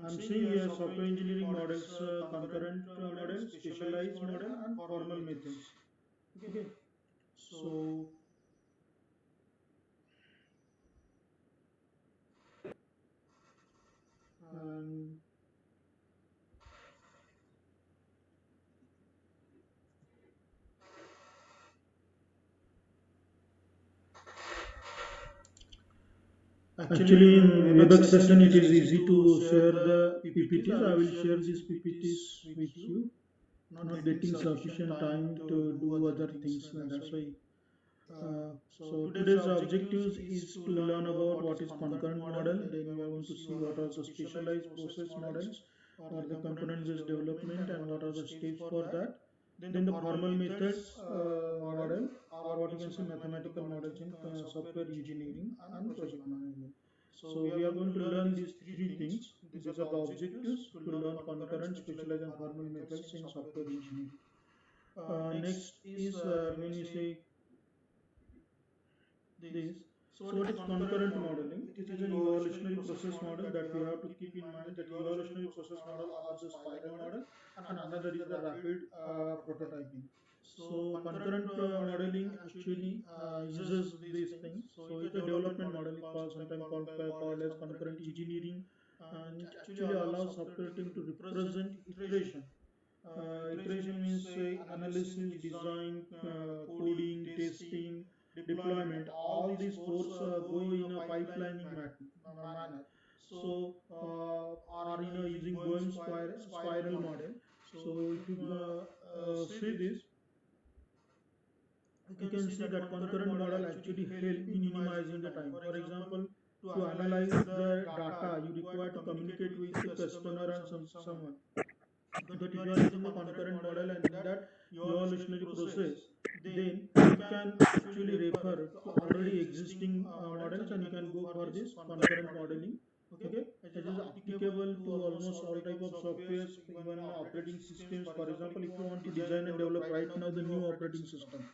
I'm seeing here software engineering models, concurrent model, specialized model, and formal methods. Okay, so um, actually, in Webex session, it is easy to share the PPTs. I will share these PPTs with you. Not getting sufficient time to do other things. That's why. So today's objectives is to learn about what is concurrent model. Then we are going to see what are the specialized process models or the component-based development and what are the steps for that. Then the formal methods model or what you can say mathematical models in software engineering and project management. So we are going to learn these three things. These are the objectives to learn concurrent, specialized and formal methods in software engineering. Next is when we say this. So what is concurrent modeling? It is an evolutionary process model that we have to keep in mind that evolutionary process model are the spiral model and another is the rapid prototyping. So concurrent modeling actually uses these things. So it's a development model called sometimes called as concurrent engineering, and it actually allows software team to represent iteration. Iteration means analysis, design, coding, testing, deployment. All these courses go in a pipelining manner. So, are in a using Boehm spiral model. So, if you see this, you can see that concurrent model actually help in minimizing the time. For example, to analyze the data, you require to communicate with the customer and someone. But if you are using a concurrent model and in that evolutionary process, then you can actually refer to already existing models and you can go for this concurrent modeling. Okay, it is applicable to almost all type of softwares, even operating systems. For example, if you want to design and develop right now the new operating system,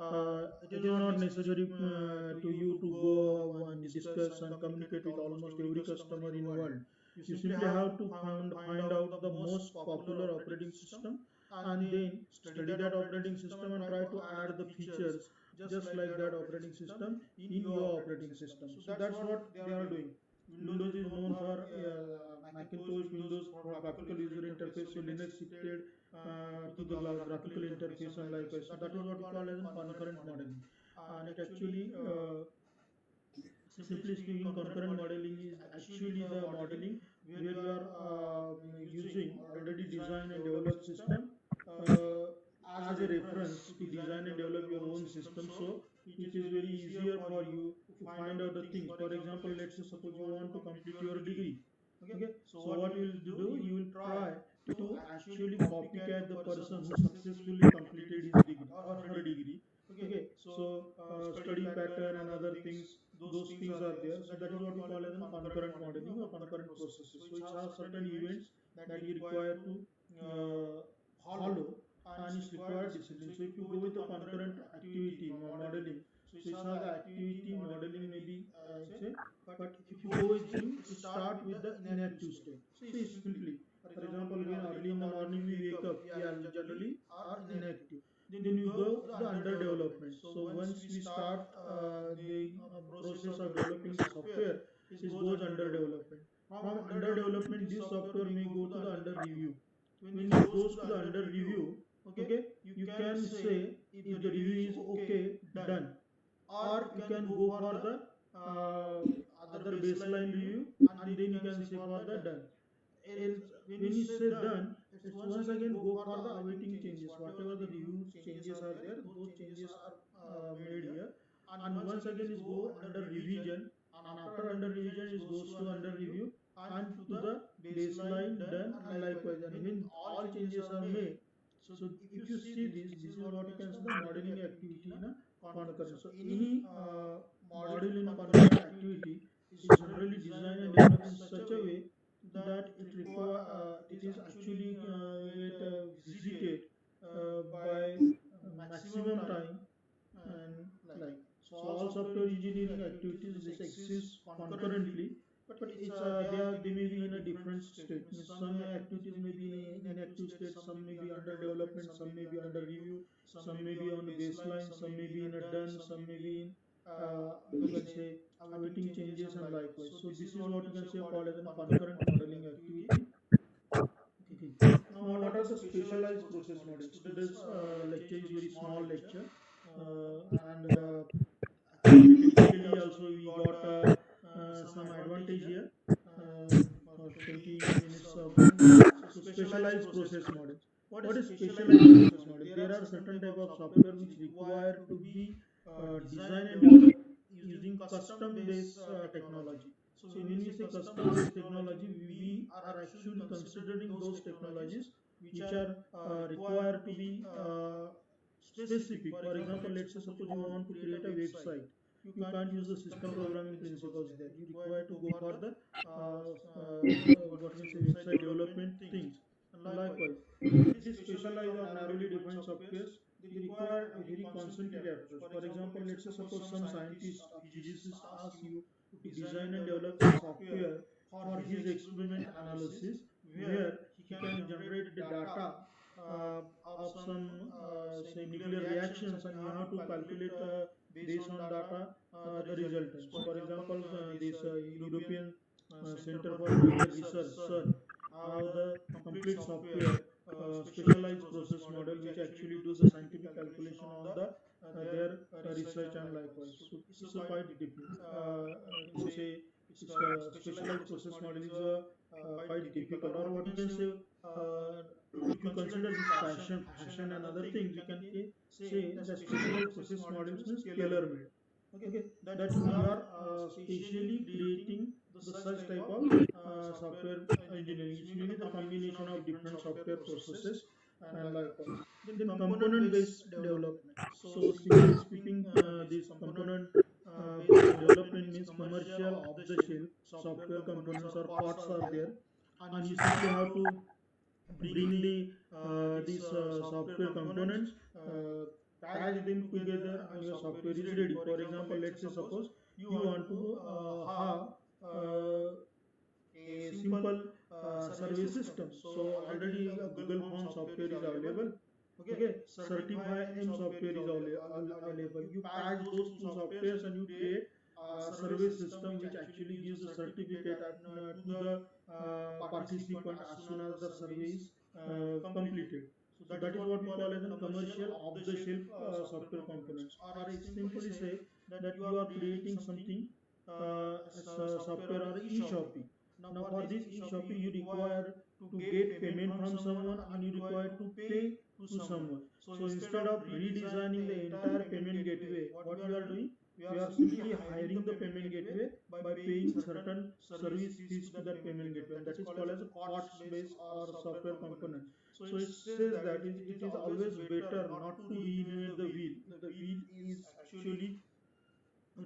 it is not necessary to you to go and discuss and communicate with almost every customer in the world. You simply have to find out the most popular operating system and then study that operating system and try to add the features just like that operating system in your operating system. So that's what they are doing. Windows is known for Macintosh, Windows for graphical user interface, so Linux shifted to the graphical interface and likewise. So that is what we call as a concurrent modeling. And it actually, simply speaking, concurrent modeling is actually the modeling where you are using already designed and developed system uh, as a reference to design and develop your own system. So it is very easier for you to find out the things. For example, let's say suppose you want to complete your degree. Okay, so what you will do, you will try to actually copycat the person who successfully completed his degree or her degree. Okay, so study pattern and other things, those things are there. So that is what we call as a concurrent modeling or concurrent processes. So it has certain events that you require to follow and it's required discipline. So if you go with the concurrent activity modeling, so it's how the activity modeling maybe say, but if you go with thing, it start with the inactive state. So it's simply, for example, when early in the morning we wake up, we are generally are inactive. Then you go to the under development. So once we start the process of developing the software, this goes under development. From under development, this software may go to the under review. When this goes to the under review, okay, you can say if the review is okay, done, or you can go for the other baseline review and then you can say for the done. Else, when you say done, it's once again go for the awaiting changes. Whatever the reviews changes are there, those changes are made here. And once again is go under revision, and after under revision is goes to under review and to the baseline done and likewise. And when all changes are made, so if you see this, this is what you can see the modeling activity in a concurrent. So any model in a concurrent activity is generally designed and developed in such a way that it is actually get visited by maximum time and like. So all software engineering activities this exist concurrently, but it's they may be in a different state. Means some activities may be in a inactive state, some may be under development, some may be under review, some may be on the baseline, some may be in a done, some may be in you can say awaiting changes and likewise. So this is what you can say called as a concurrent modeling activity. Okay. Now, what are the specialized process models? Today's lecture is very small lecture, and actually technically also we got some advantage here for 20 minutes of thing. So specialized process model. What is specialized process model? There are certain type of software which require to be designed and developed using custom based technology. So when we say custom based technology, we are actually considering those technologies which are required to be specific. For example, let's say suppose you want to create a website, you can't use the system programming principles there. You require to go for the what we say website development things. And likewise, these specialized or narrowly defined softwares, they require a very concentric approach. For example, let's say suppose some scientist or physicist asks you to design and develop a software for his experiment analysis, where he can generate the data of some say nuclear reactions, and you have to calculate based on data the resultants. For example, this European Center for Nuclear Research (CERN) have the complete software specialized process model which actually do the scientific calculation on the their research and likewise. So it's a quite different. You can say it's a specialized process model is quite difficult, or what you can say. If you consider this fashion and other things, you can say the specialized process models means tailor made. Okay, that you are specially creating the such type of software engineering. It's really the combination of different software processes and likewise. Then component based development. So simply speaking, this component based development means commercial off the shelf software components or parts are there, and you simply have to bring the these software components, patch them together, and your software is ready. For example, let's say suppose you want to have a simple survey system. So already a Google Form software is available. Okay, Certify M software is available. You patch those two softwares and you create a survey system which actually gives the certificate to the participant as soon as the survey is completed. So that is what we call as a commercial off-the-shelf software components. Or I simply say that you are creating something as a software or e-shopping. Now for this e-shopping you require to get payment from someone, and you require to pay to someone. So instead of redesigning the entire payment gateway, what we are doing, we are simply hiring the payment gateway by paying certain service fees to that payment gateway, and that is called as a cost based or software component. So it says that it is always better not to reinvent the wheel if the wheel is actually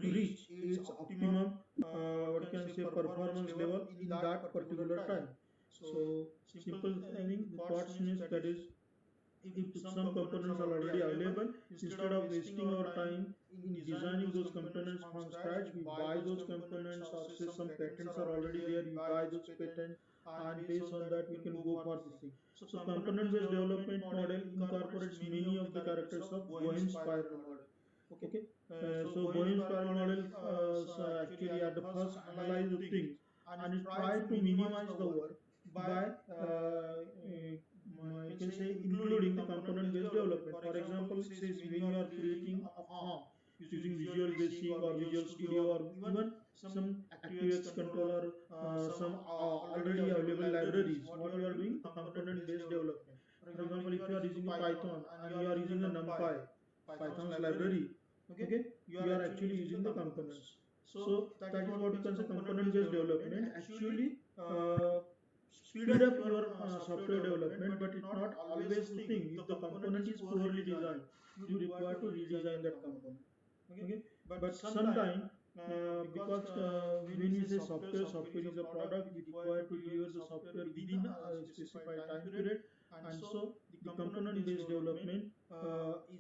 reach its optimum what can say performance level in that particular time. So simple thing, the thoughts means that is, if some components are already available, instead of wasting our time in designing those components from scratch, we buy those components, or say some patents are already there, we buy those patents, and based on that we can go for this thing. So component based development model incorporates many of the characters of Boehm spiral model. Okay, so Boehm spiral model actually at the first analyze the things, and it try to minimize the work by you can say including the component based development. For example, it says when you are creating a form using Visual Basic or Visual Studio or even some ActiveX controller, some already available libraries, what you are doing, the component based development. For example, if you are using a Python and you are using a NumPy, Python's library, okay, you are actually using the components. So that is what you can say component based development actually speed up your software development, but it's not always the thing. If the component is poorly designed, you require to redesign that component. Okay, but sometimes because when we say software is a product, we require to deliver the software within a specified time period, and so the component based development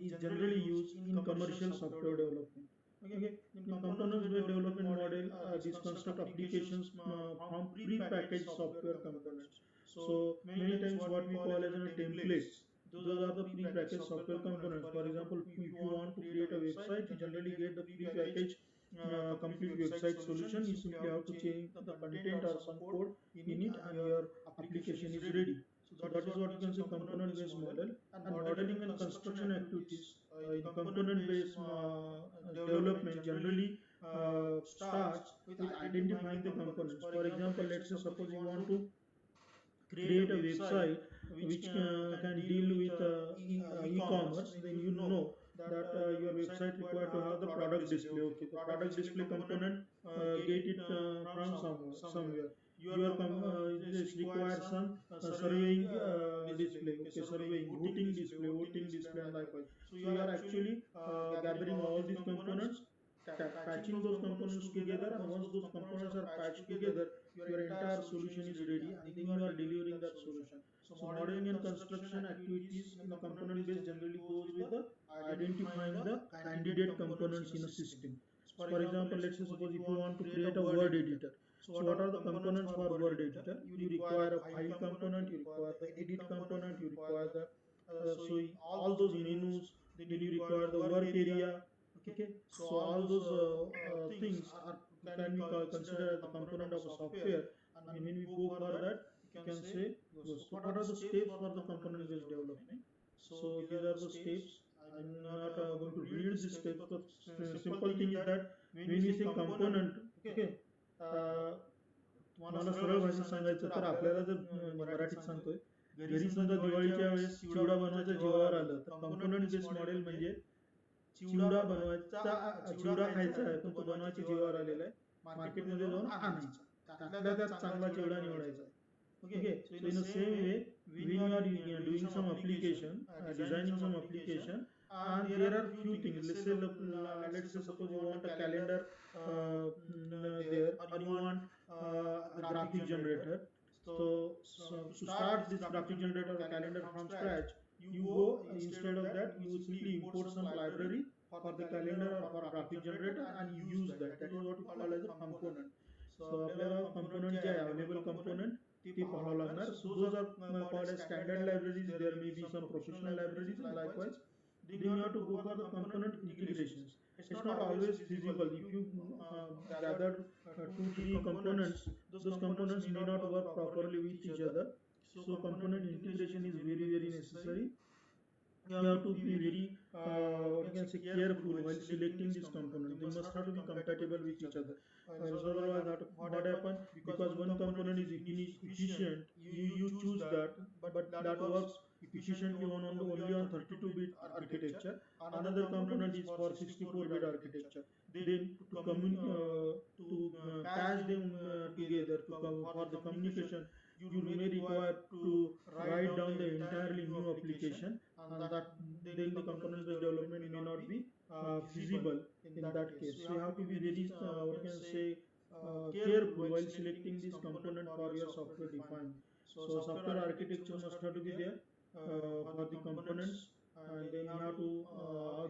is generally used in commercial software development. Okay, in components-based development model, these construct applications from pre-packaged software components. So many times what we call as templates, those are the pre-packaged software components. For example, if you want to create a website, you generally get the pre-packaged complete website solution. You simply have to change the content or some code in it, and your application is ready. So that is what you can say component-based model. And modeling and construction activities in component-based development generally starts with identifying the components. For example, let's say suppose you want to create a website which can deal with e-commerce, then you know that your website required to have the product display. Okay, the product display component, get it from somewhere. Your this requires some surveying display. Okay, surveying, voting display, and likewise. So you are actually gathering all these components, patching those components together, and once those components are patched together, your entire solution is ready, and then you are delivering that solution. So modeling and construction activities in a component base generally goes with the identifying the candidate components in a system. So for example, let's say suppose if you want to create a word editor, so what are the components for word editor? You require a file component, you require the edit component, you require the all those menus, then you require the work area. Okay, so all those things are can be considered as the component of a software, and when we go for that, you can say, so what are the steps for the component based development? So these are the steps. I'm not going to read the steps, but simple thing is that when we say component, okay, तुम्हाला सरळ भाषेत सांगायचं तर आपल्याला जर मराठीत सांगतोय, घरी समजा दिवाळीच्या वेळेस चिवडा बनवायचं जीवावर आलं तर कंपोनंट बेस्ड मॉडेल म्हणजे चिवडा बनवायचा, चिवडा खायचा आहे पण तो बनवायच्या जीवावर आलेला आहे, मार्केटमध्ये जाऊन आणायचा, त्यातल्या त्यात चांगला चिवडा निवडायचा. Okay, so in the same way, when you are doing some application, designing some application, and there are few things. Let's say suppose you want a calendar there, or you want a graphic generator. So to start this graphic generator or calendar from scratch, you go instead of that, you simply import some library for the calendar or for graphic generator, and you use that. That is what we call as a component. So आपल्याला component जे available component ते पाहावं लागणार. So those are called as standard libraries. There may be some professional libraries, and likewise then you have to go for the component integrations. It's not always feasible. If you gather 2-3 components, those components may not work properly with each other. So component integration is very necessary. You have to be very what you can say careful while selecting these components. They must have to be compatible with each other. Otherwise, what happens, because one component is efficient, you choose that, but that works efficiently only on 32-bit architecture. Another component is for 64-bit architecture. Then to patch them together for the communication, you may require to write down the entirely new application, and that then the component based development may not be feasible in that case. So you have to be very what can say careful while selecting this component for your software defined. So software architecture must have to be there for the components, and then you have to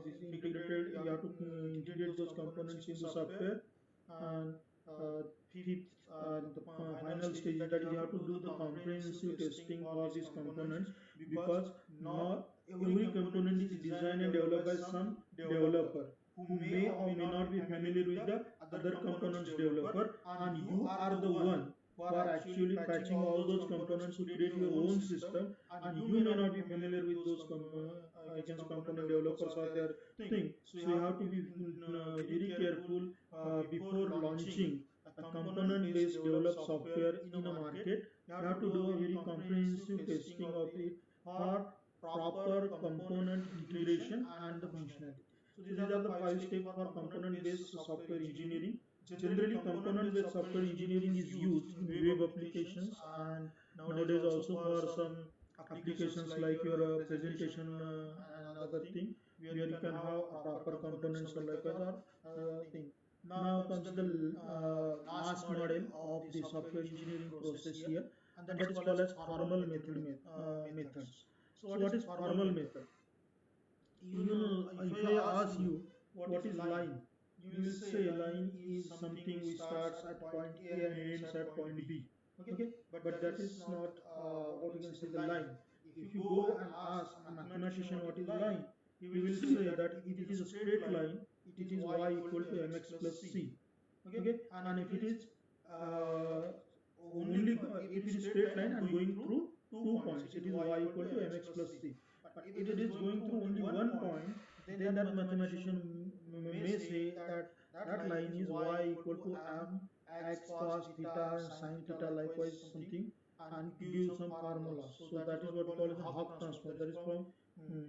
this integrated, you have to integrate those components in the software. And fifth, the final stage, that is you have to do the comprehensive testing for these components, because not every component is designed and developed by some developer who may or may not be familiar with the other components developer, and you are the one who are actually patching all those components to create your own system, and you may not be familiar with those component developers or their thing. So you have to be very careful before launching a component based developed software in a market. You have to do a very comprehensive testing of it for proper component integration and the functionality. So these are the 5 steps for component based software engineering. Generally component based software engineering is used in web applications, and nowadays also for some applications like your presentation and other thing, where you can have proper components or likewise or thing. Now comes the last model of the software engineering process here, and that is called as formal methods. So what is formal method? You know, if I ask you what is line, you will say line is something which starts at point A and ends at point B. Okay, but that is not what you can say the line. If you go and ask a mathematician what is line, he will say that if it is a straight line, it is y equal to mx plus c. Okay, and if it is uh, only if it is straight line and going through 2 points, it is y equal to mx plus c. But if it is going through only one point, then that mathematician may say that that line is y equal to m x cos theta and sin theta likewise something, and give some formula. So that is what we call as a Hawk transform. That is mm,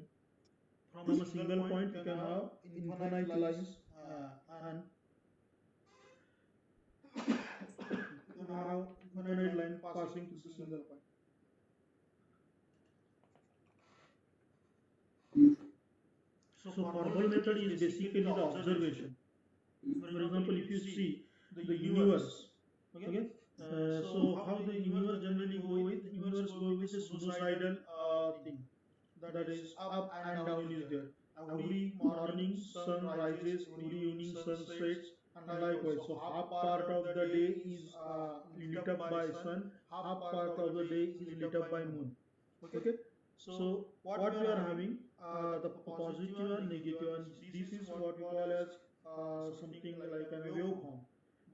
from a single point you can have infinite lines, and you can have infinite line passing to the single point. So formal method is basically the observation. For example, if you see the universe, okay, so how the universe generally go with? The universe go with a sinusoidal thing, that is up and down is there. Every morning sun rises, every evening sun sets, and likewise. So half part of the day is lit up by sun, half part of the day is lit up by moon. Okay, so what we are having, the positive and negative, and this is what we call as something like a waveform.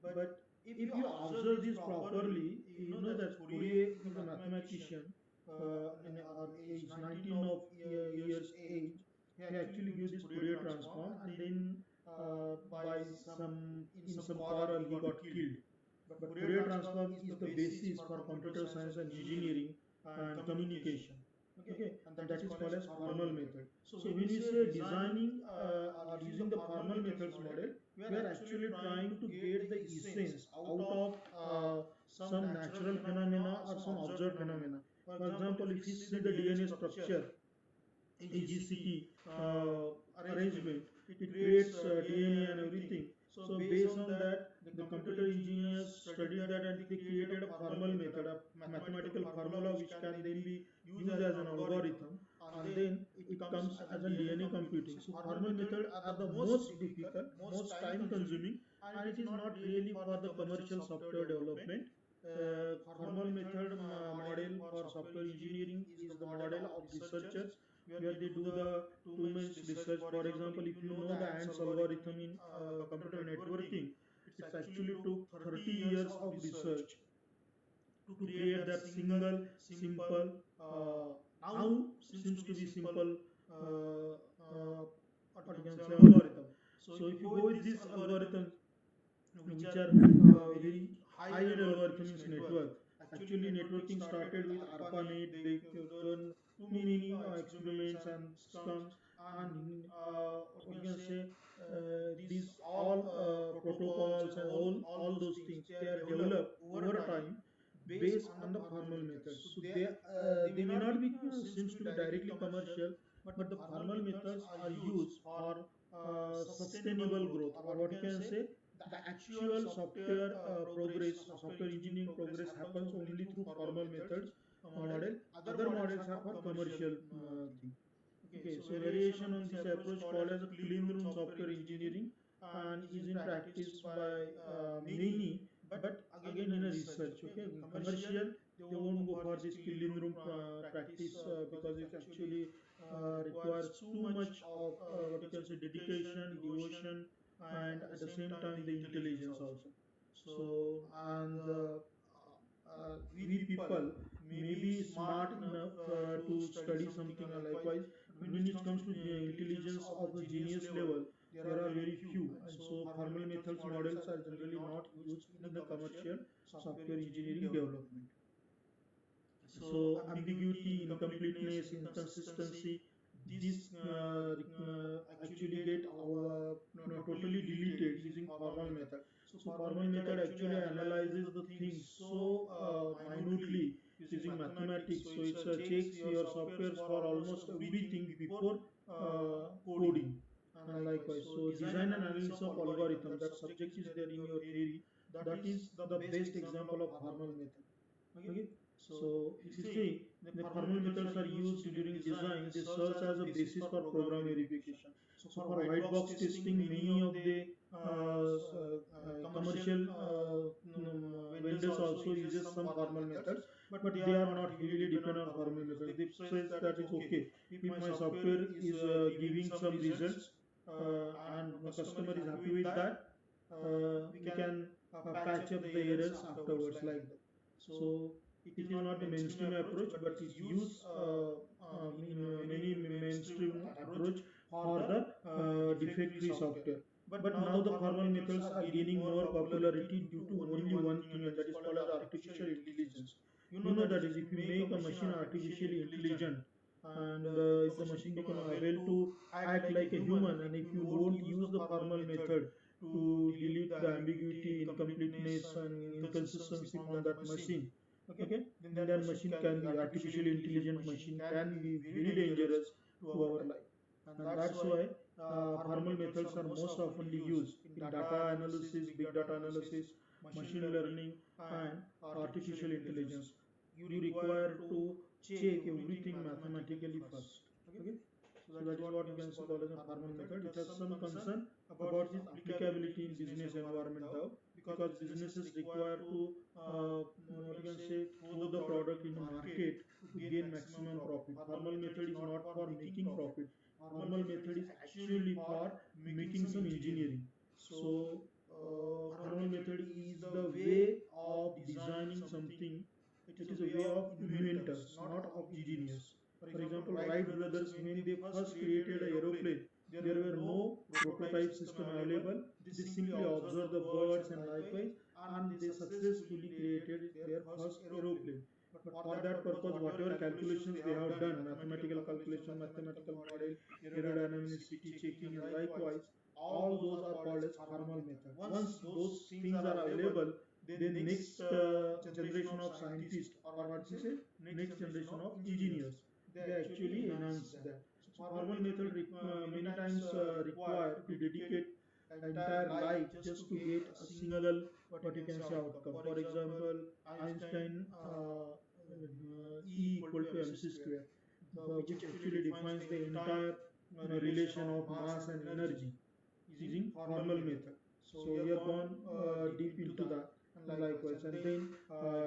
But if you observe this properly, you know that Fourier is a mathematician in age 19 of years age. He actually gives this Fourier transform, and then by some in some quarrel he got killed. But Fourier transform is the basis for computer science and engineering and communication. Okay, and that is called as formal method. So when we say designing or using the formal methods model, we are actually trying to get the essence out of some natural phenomena or some observed phenomena. For example, if you see the DNA structure, AGCT arrangement, it creates DNA and everything. So based on that, the computer engineers studied that and they created a formal method, a mathematical formula which can then be used as an algorithm, and then it comes as a DNA computing. So formal methods are the most difficult, most time consuming, and it is not really for the commercial software development. Formal method model for software engineering is the model of researchers where they do the too much research. For example, if you know the ANTS algorithm in computer networking, it's actually took 30 years of research to create that single simple, now seems to be simple, what you can say, algorithm. So if you go with this algorithm, which are very high-end algorithms network. Actually, networking started with ARPANET. They done too many experiments and systems, and what you can say, these all protocols and all those things, they are developed over time based on the formal methods. So they may not be seems to be directly commercial, but the formal methods are used for sustainable growth, or what you can say, the actual software progress, software engineering progress happens only through formal methods model. Other models are for commercial thing. Okay, so variation on this approach called as a clean room software engineering and is in practice by many, but again in a research. Okay, in commercial they won't go for this clean room practice because it actually requires too much of what you can say dedication, devotion, and at the same time the intelligence also. So and we people may be smart enough to study something, and likewise, but when it comes to intelligence of the genius level, there are very few, and so formal methods models are generally not used in the commercial software engineering development. So ambiguity, incompleteness, inconsistency, this actually get totally deleted using formal method. So formal method actually analyzes the things so minutely using mathematics. So it checks your softwares for almost everything before coding. And likewise, so design and analysis of algorithm, that subject is there in your theory. That is the best example of formal method. Okay, so if you see, the formal methods are used during design. They serve as a basis for program verification. So for white box testing, many of the commercial vendors also uses some formal methods, but they are not heavily dependent on formal methods. They says that it's okay if my software is giving some results and the customer is happy with that, we can patch up the errors afterwards like that. So it is not the mainstream approach, but it's used in many mainstream approach for the defect-free software. But now the formal methods are gaining more popularity due to only one thing, and that is called as artificial intelligence. You know that is, if you make a machine artificially intelligent, and if the machine become able to act like a human, and if you won't use the formal method to delete the ambiguity, incompleteness, and inconsistency from that machine, okay, then that machine can be artificially intelligent machine can be very dangerous to our life, and that's why formal methods are most oftenly used in data analysis, big data analysis, machine learning, and artificial intelligence. You require to check everything mathematically first. Okay, so that is what you can say called as a formal method. It has some concern about its applicability in business environment though, because businesses require to what you can say throw the product in the market to gain maximum profit. Formal method is not for making profit. Formal method is actually for making some engineering. So formal method is the way of designing something. It is a way of inventors, not of engineers. For example, Wright brothers, when they first created a aeroplane, there were no prototype system available. They simply observed the birds and likewise, and they successfully created their first aeroplane. But for that purpose, whatever calculations they have done, mathematical calculation, mathematical model, aerodynamicity checking, and likewise, all those are called as formal method. Once those things are available, then next generation of scientists, or what we say, next generation of engineers, they actually enhance that. So formal method many times require to dedicate entire life just to get a single what you can say outcome. For example, Einstein E equal to mc square, which actually defines the entire relation of mass and energy using formal method. So we have gone deep into that, and likewise. And then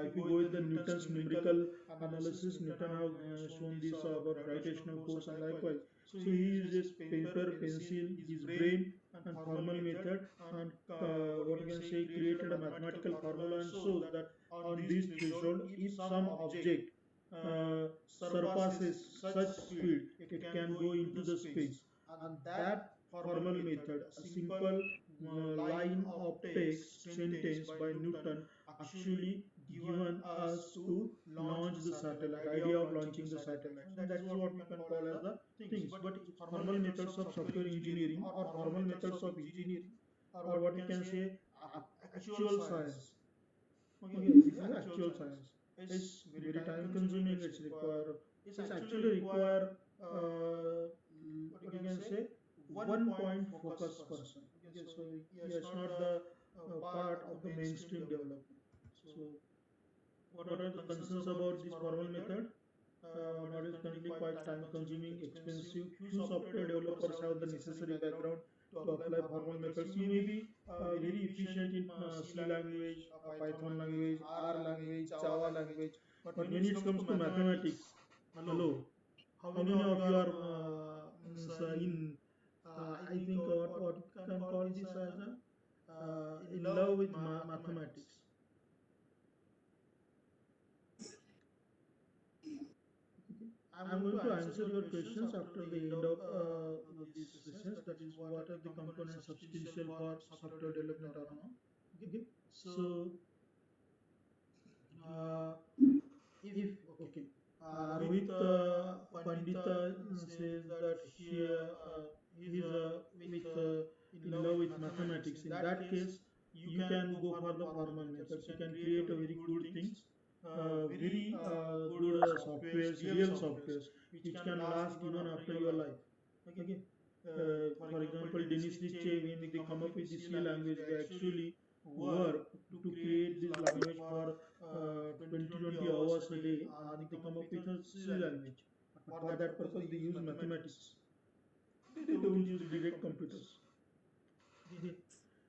if you go with the Newton's numerical analysis, Newton have shown this about gravitational force and likewise. So he uses paper, pencil, his brain, and formal method, and what you can say, created a mathematical formula and shows that on this threshold, if some object surpasses such speed, it can go into the space. And that formal method, a simple line of text sentence by Newton, actually given us to launch the satellite, idea of launching the satellites. And that is what we can call as the things. But formal methods of software engineering, or formal methods of engineering, or what we can say actual science. Okay, this is actual science. It's very time consuming. It's actually require what you can say one point focus person. Okay, so yeah, it's not the part of the mainstream development. So what are the concerns about this formal method? Model is currently quite time consuming, expensive. Few software developers have the necessary background to apply formal methods. You may be very efficient in C language, Python language, R language, Java language, but when it comes to mathematics, hello, how many of you are in, I think what you can call this as a, in love with mathematics? I'm going to answer your questions after the end of these sessions. That is, what are the components substantial for software development or not? Okay. So, uh, if okay, Rohit Pandita says that he is with in love with mathematics. In that case, you can go for the formal methods. You can create a very good things, very good softwares, real softwares, which can last even after your life. Okay. For example, Dennis Ritchie, when they come up with the C language, they actually work to create this language for 20 hours a day, and they come up with a C language. But for that purpose, they use mathematics. They don't use direct computers. Okay.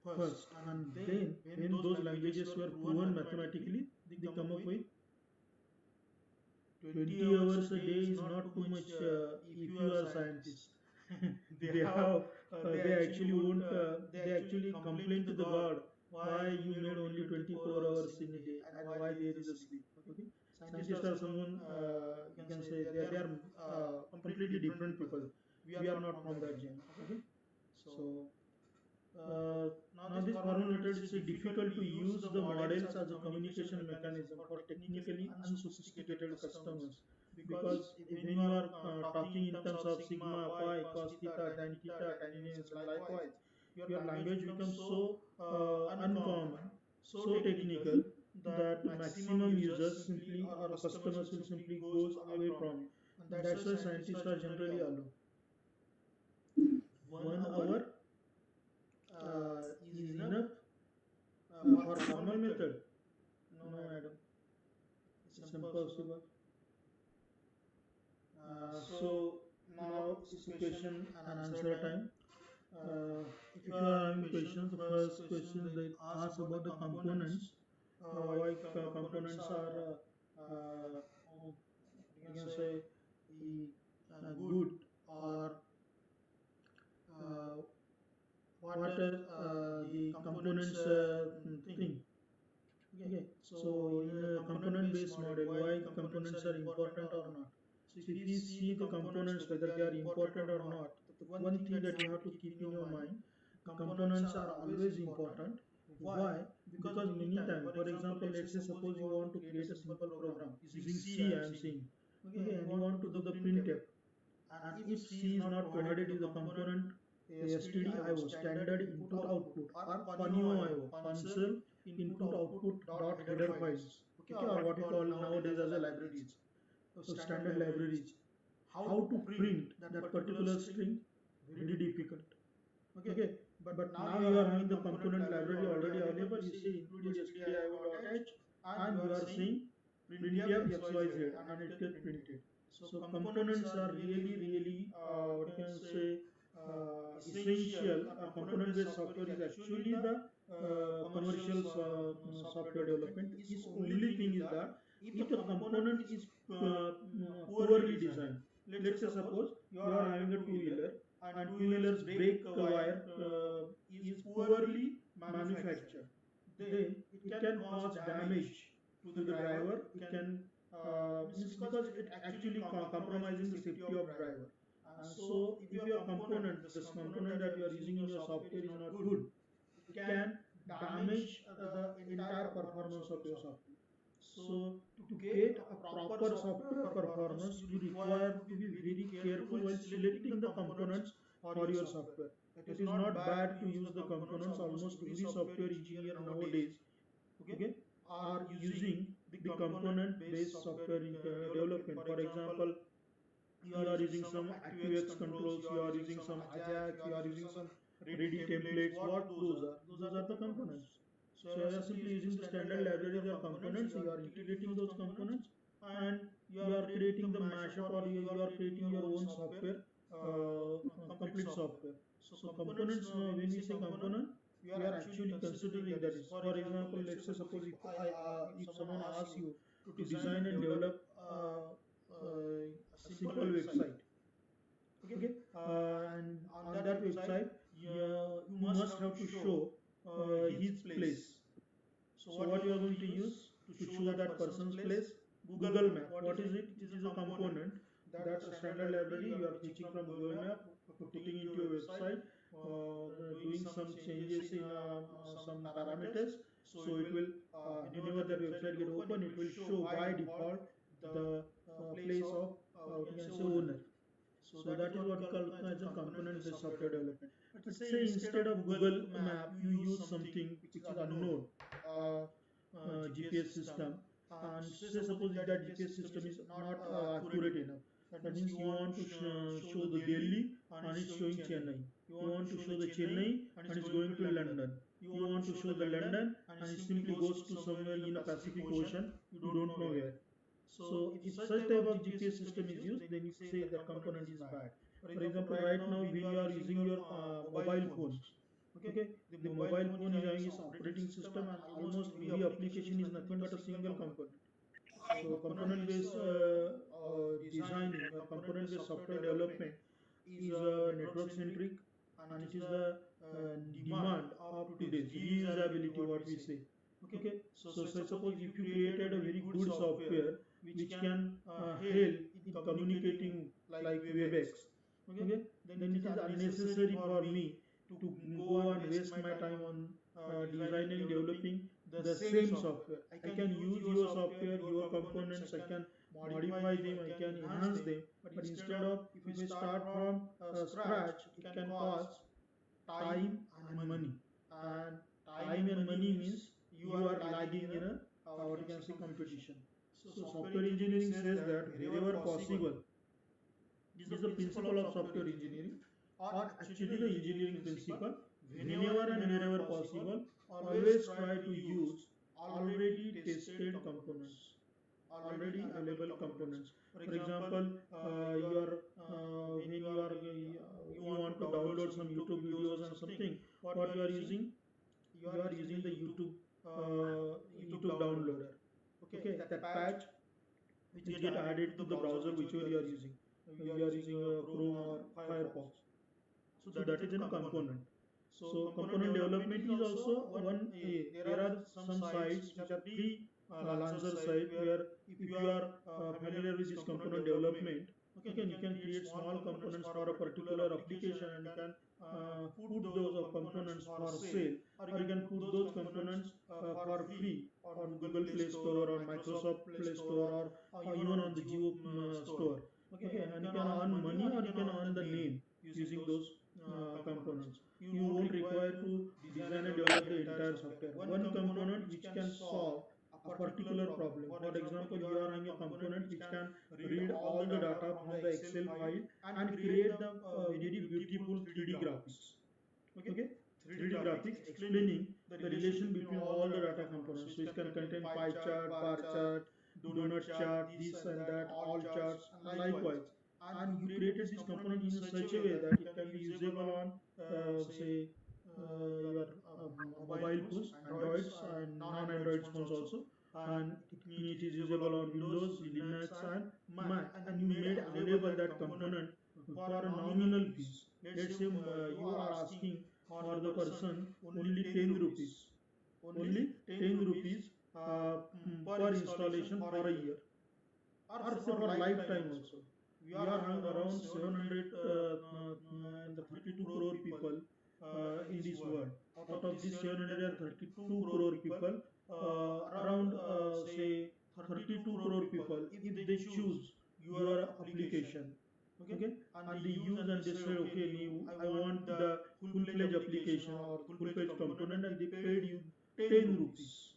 first, and then when those languages were proven mathematically, they come up with 20 hours a day is not too much if you are a scientist. they have they actually won't they actually complain to the god why you made only 24 hours in a day and why there is a sleep. Okay, scientists are someone, you can say they are completely different people. We are not from that genre. Okay, so now this formal method is difficult to use the models as a communication mechanism for technically unsophisticated customers, because when you are talking in terms of sigma, pi, cos theta, tan inverse, and likewise, your language becomes so uncommon, so technical, that maximum users simply or customers will simply goes away from it. That's why scientists are generally alone. 1 hour is enough for formal method? No, madam, it's impossible. So now it's a question and answer time. If you are having questions, the first question they ask about the components. Why components are you can say good, or uh, what are the components thing. Okay, so in a component-based model, why components are important or not? So if you see the components, whether they are important or not, the one thing that you have to keep in your mind, the components are always important. Why? Because many times, for example, let's say suppose you want to create a simple program using C, I am saying, okay, and you want to do the printf, and if C is not provided with the component stdio standard input output, or PANIO console input output dot header files, okay, or what we call nowadays as a libraries, so standard libraries, how to print that particular string, very difficult. Okay, but now you are having the component library already available. You say include stdio.h and you are saying printf xyz and it gets printed. So components are really what can I say essential. Component based software is actually the commercial software development. Is only thing is that if the component is poorly designed, let's say suppose you are having a two-wheeler and two-wheelers brake wire is poorly manufactured, then it can cause damage to the driver. It can means because it actually compromising the safety of driver. So if your component, this component that you are using in your software is not good, it can damage the entire performance of your software. So to get a proper software performance, you require to be very careful while selecting the components for your software. It is not bad to use the components. Almost every software engineer nowadays, okay, are using the component based software in development. For example, you are using some ActiveX controls, you are using some Ajax, you are using some ready templates. What those are? Those are the components. So you are simply using the standard libraries or components, you are integrating those components, and you are creating the mashup, or you are creating your own software, complete software. So components, when we say component, we are actually considering that is, for example, let's say suppose if someone asks you to design and develop a simple website, okay, and on that website you must have to show his place. So what you are going to use to show that person's place? Google Map. What is it? It is a component that a standard library you are fetching from Google Map, putting into your website, doing some changes in some parameters. So it will, whenever that website get open, it will show by default the place of you can say owner. So that is what we call as a component-based software development. But say instead of Google Map, you use something which is unknown, GPS system, and say suppose if that GPS system is not accurate enough, that means you want to show the Delhi and it's showing Chennai. You want to show the Chennai and it's going to London. You want to show the London and it simply goes to somewhere in a Pacific Ocean. You don't know where. So if such type of GPS system is used, then you say that component is bad. For example, right now when you are using your mobile phones, Okay, the mobile phone is having its operating system, and almost every application is nothing but a single component. So component-based designing or component-based software development is network-centric, and it is the demand of today's reusability, what we say. Okay, so say suppose if you created a very good software which can help in communicating like WebEx, okay, then it is unnecessary for me to go and waste my time on designing, developing the same software. I can use your software, your components, I can modify them, I can enhance them, but instead of if I start from scratch, it can cost time and money. And time and money means you are lagging in a what you can say competition. So software engineering says that wherever possible, this is the principle of software engineering, or actually the engineering principle. Whenever and wherever possible, always try to use already tested components, already available components. For example, when you want to download some YouTube videos and something, what you are using? You are using the YouTube downloader. Okay, that patch which get added to the browser whichever you are using. You are using Chrome or Firefox. So that is a component. So component development is also one. There are some sites which are free Lancer site where if you are familiar with this component development, okay, you can create small components for a particular application and can put those components for sale, or you can put those components for free on Google Play Store or Microsoft Play Store, or even on the Geo Store. Okay, and you can earn money or you can earn the name using those components. You won't require to design and develop the entire software. One component which can solve a particular problem. For example, you are having a component which can read all the data from the Excel file and create the very beautiful 3D graphics. Okay, 3D graphics explaining the relation between all the data components. So it can contain pie chart, bar chart, donut chart, this and that, all charts, and likewise. And you created this component in such a way that it can be usable on, say, your mobile phones, Androids and non-Android phones also. And it is usable on Windows, Linux, and Mac. And you made available that component for a nominal fees. Let's say you are asking for the person only 10 rupees, only 10 rupees per installation for a year, or say for lifetime also. We are having around 700 and the 32 crore people in this world. Out of these 732 crore people, around say 32 crore people, if they choose your application, okay, and they use and they say, okay, I want the full-fledged application or full-fledged component, and they paid you 10 rupees.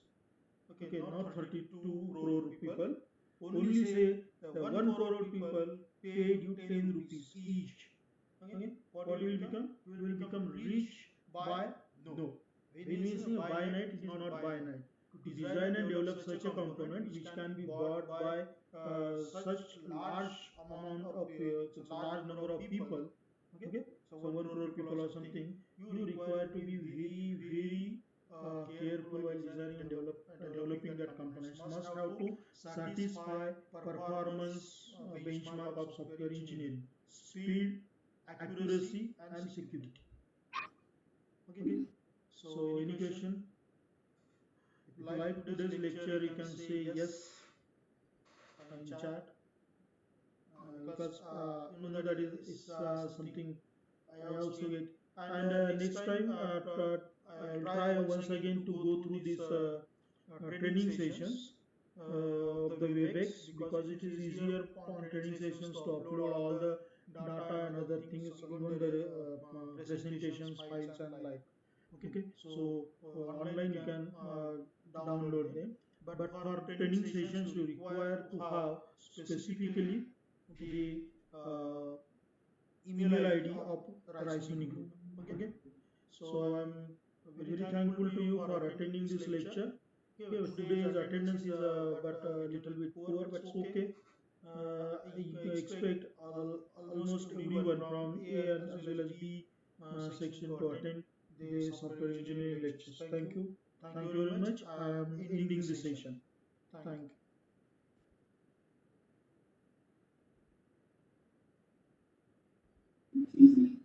Okay, not 32 crore people. Only say 1 crore people paid you 10 rupees each. Okay, what will become? You will become rich by no. When we say by night, it is not by night. To design and develop such a component which can be bought by such large amount of such a large number of people. Okay, so 1 crore people or something, you require to be very careful while designing and developing that components. Must have to satisfy performance benchmark of software engineering: speed, accuracy, and security. Okay, so any question? If you like today's lecture, you can say yes in chat, because you know that is something I also get. And next time, I'll try once again to go through these training sessions of the WebEx, because it is easier on training sessions to upload all the data and other things, even the presentations, files, and like. Okay, so online you can download them, but for training sessions you require to have specifically the email ID of Raisoni Group. Okay, so I'm very thankful to you for attending this lecture. Okay, today's attendance is but a little bit poor, but it's okay. I expect almost everyone from A and as well as B section to attend the software engineering lectures. Thank you. Thank you very much. I am ending the session. Thank you.